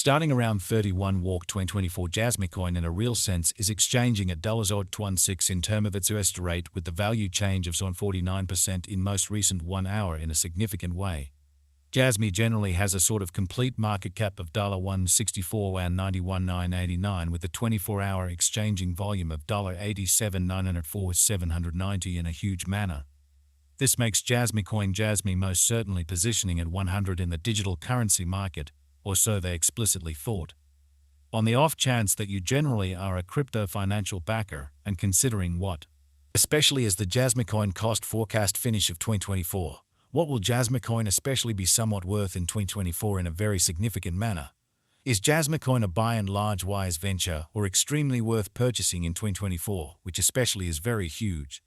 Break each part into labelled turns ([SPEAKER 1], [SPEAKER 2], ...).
[SPEAKER 1] Starting around 31 walk 2024 Jasmy coin in a real sense is exchanging at $0.16 in term of its US rate with the value change of 49% in most recent 1 hour in a significant way. Jasmy generally has a sort of complete market cap of $164 and 91,989 with a 24-hour exchanging volume of $87,904 790 in a huge manner. This makes Jasmy coin Jasmy most certainly positioning at 100 in the digital currency market, or so they explicitly thought. On the off chance that you generally are a crypto financial backer and considering what, especially as the Jasmy coin cost forecast finish of 2024, what will Jasmy coin especially be somewhat worth in 2024 in a very significant manner? Is Jasmy coin a buy and large wise venture or extremely worth purchasing in 2024, which especially is very huge?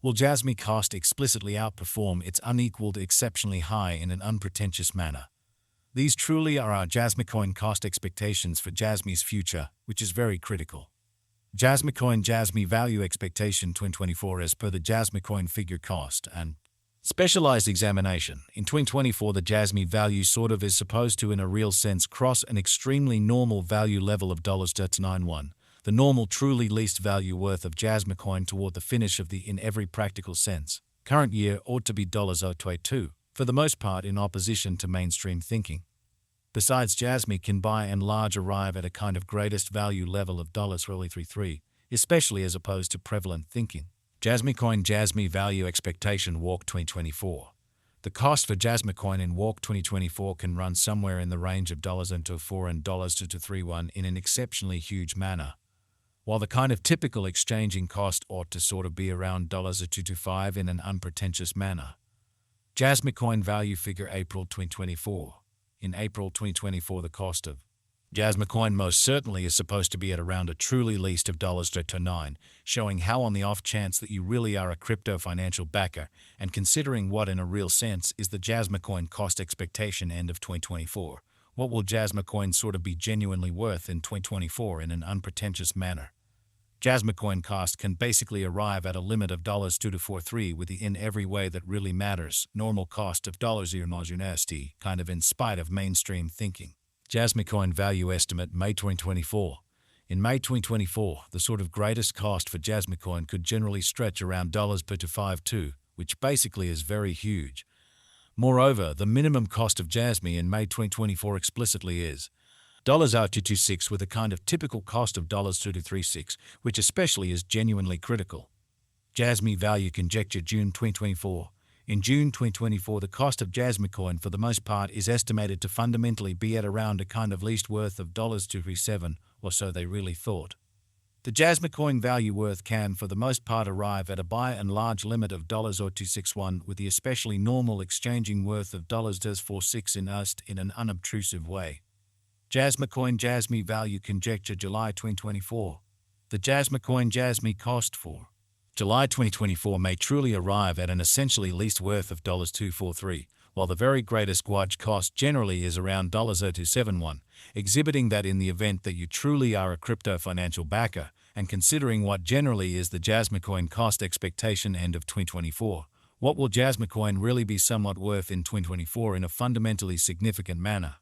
[SPEAKER 1] Will Jasmy cost explicitly outperform its unequaled exceptionally high in an unpretentious manner? These truly are our Jasmy coin cost expectations for Jasmy's future, which is very critical. Jasmy coin Jasmy value expectation 2024 as per the Jasmy coin figure cost and specialized examination. In 2024 the Jasmy value sort of is supposed to in a real sense cross an extremely normal value level of $0.91, the normal truly least value worth of Jasmy coin toward the finish of the in every practical sense. Current year ought to be $0.22. For the most part in opposition to mainstream thinking. Besides, Jasmy can by and large arrive at a kind of greatest value level of $33, especially as opposed to prevalent thinking. Jasmy coin Jasmy value expectation walk 2024. The cost for Jasmy coin in walk 2024 can run somewhere in the range of $2.4 and $2.31 in an exceptionally huge manner, while the kind of typical exchanging cost ought to sort of be around $2.25 in an unpretentious manner. Jasmy coin value figure April 2024. In April 2024 the cost of Jasmy coin most certainly is supposed to be at around a truly least of $0.29, showing how on the off chance that you really are a crypto financial backer and considering what in a real sense is the Jasmy coin cost expectation end of 2024, what will Jasmy coin sort of be genuinely worth in 2024 in an unpretentious manner? Jasmy coin cost can basically arrive at a limit of $2.43 with the in every way that really matters, normal cost of $0.0 kind of in spite of mainstream thinking. Jasmy coin value estimate May 2024. In May 2024, the sort of greatest cost for Jasmy coin could generally stretch around $0.52, which basically is very huge. Moreover, the minimum cost of Jasmy in May 2024 explicitly is $0.226 with a kind of typical cost of $2.36, which especially is genuinely critical. Jasmy value conjecture June 2024. In June 2024, the cost of Jasmy coin for the most part is estimated to fundamentally be at around a kind of least worth of $2.37, or so they really thought. The Jasmy coin value worth can for the most part arrive at a by and large limit of $0.261 with the especially normal exchanging worth of $0.46 in an unobtrusive way. Jasmy coin Jasmy value conjecture July 2024. The Jasmy coin Jasmy cost for July 2024 may truly arrive at an essentially least worth of $2.43, while the very greatest Gwaj cost generally is around $0.271, exhibiting that in the event that you truly are a crypto financial backer and considering what generally is the Jasmy coin cost expectation end of 2024, what will Jasmy coin really be somewhat worth in 2024 in a fundamentally significant manner?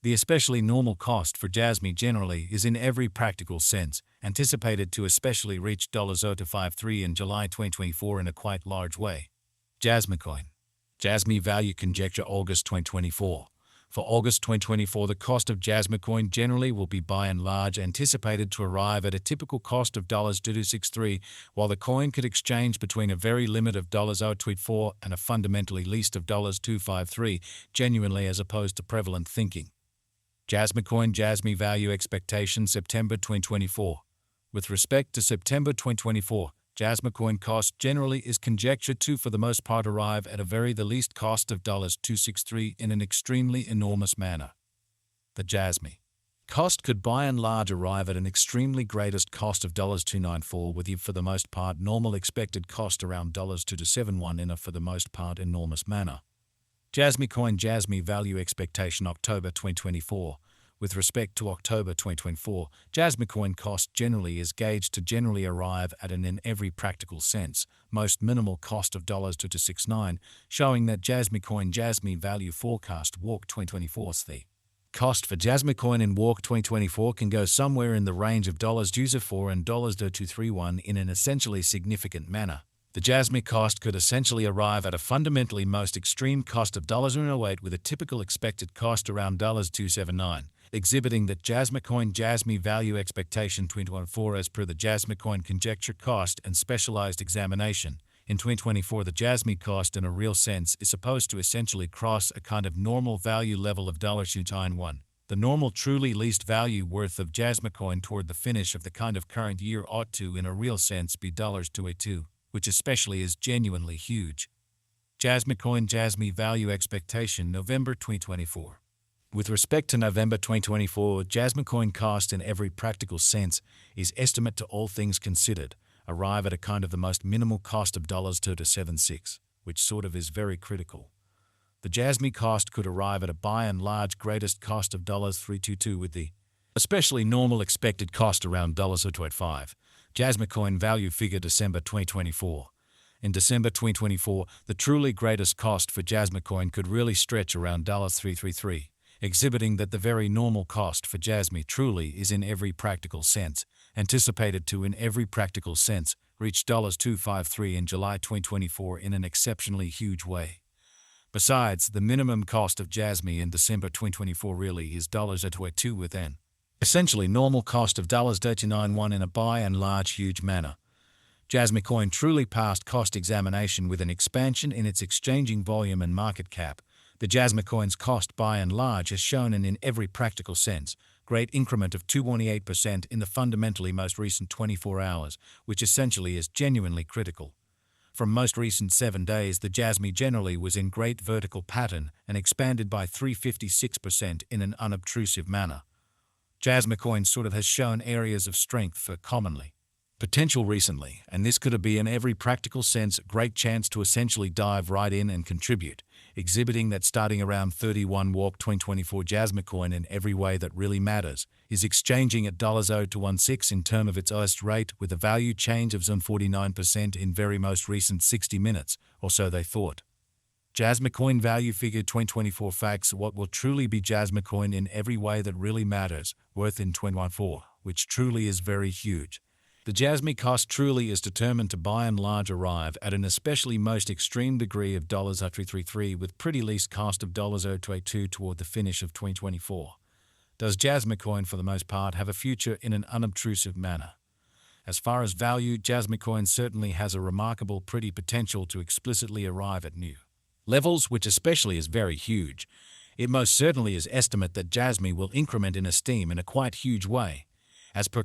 [SPEAKER 1] The especially normal cost for Jasmy generally is in every practical sense anticipated to especially reach $0.053 in July 2024 in a quite large way. Jasmy coin Jasmy value conjecture August 2024. For August 2024, the cost of Jasmy coin generally will be by and large anticipated to arrive at a typical cost of $2.63, while the coin could exchange between a very limit of $0.024 and a fundamentally least of $2.253, genuinely as opposed to prevalent thinking. Jasmy coin Jasmy value expectation September 2024. With respect to September 2024, Jasmy coin cost generally is conjectured to for the most part arrive at a very the least cost of $2.63 in an extremely enormous manner. The Jasmy cost could by and large arrive at an extremely greatest cost of $2.294 with the for the most part normal expected cost around $2.271 in a for the most part enormous manner. Jasmy coin Jasmy value expectation October 2024. With respect to October 2024, Jasmy coin cost generally is gauged to generally arrive at an in every practical sense, most minimal cost of $2.269, showing that Jasmy coin Jasmy value forecast walk 2024's the cost for Jasmy coin in Walk 2024 can go somewhere in the range of $204 and $231 in an essentially significant manner. The Jasmy cost could essentially arrive at a fundamentally most extreme cost of $108 with a typical expected cost around $279, exhibiting that Jasmy coin Jasmy value expectation 2024 as per the Jasmy coin conjecture cost and specialized examination. In 2024, the Jasmy cost in a real sense is supposed to essentially cross a kind of normal value level of $291. The normal truly least value worth of Jasmy coin toward the finish of the kind of current year ought to in a real sense be $282, which especially is genuinely huge. Jasmy coin Jasmy value expectation November 2024. With respect to November 2024, Jasmy coin cost in every practical sense is estimate to all things considered, arrive at a kind of the most minimal cost of $276, which sort of is very critical. The Jasmy cost could arrive at a by and large greatest cost of $322 with the especially normal expected cost around $0.25. Jasmy coin value figure December 2024. In December 2024, the truly greatest cost for Jasmy coin could really stretch around $333, exhibiting that the very normal cost for Jasmy truly is in every practical sense, anticipated to in every practical sense, reach $253 in July 2024 in an exceptionally huge way. Besides, the minimum cost of Jasmy in December 2024 really is $2 with an essentially normal cost of $39 in a by and large huge manner. Jasmy coin truly passed cost examination with an expansion in its exchanging volume and market cap. The Jasmy coin's cost by and large has shown in every practical sense, great increment of 228% in the fundamentally most recent 24 hours, which essentially is genuinely critical. From most recent 7 days, the Jasmy generally was in great vertical pattern and expanded by 356% in an unobtrusive manner. Jasmy coin sort of has shown areas of strength for commonly potential recently, and this could be in every practical sense a great chance to essentially dive right in and contribute, exhibiting that starting around 31 Walk 2024 Jasmy coin in every way that really matters is exchanging at $0.0216 in term of its OS rate with a value change of 49% in very most recent 60 minutes, or so they thought. Jasmy coin value figure 2024 facts what will truly be Jasmy coin in every way that really matters, worth in 2014, which truly is very huge. The Jasmy cost truly is determined to by and large arrive at an especially most extreme degree of $333 with pretty least cost of $0.22 toward the finish of 2024. Does Jasmy coin for the most part have a future in an unobtrusive manner? As far as value, Jasmy coin certainly has a remarkable pretty potential to explicitly arrive at new levels, which especially is very huge. It most certainly is estimate that Jasmy will increment in esteem in a quite huge way. As per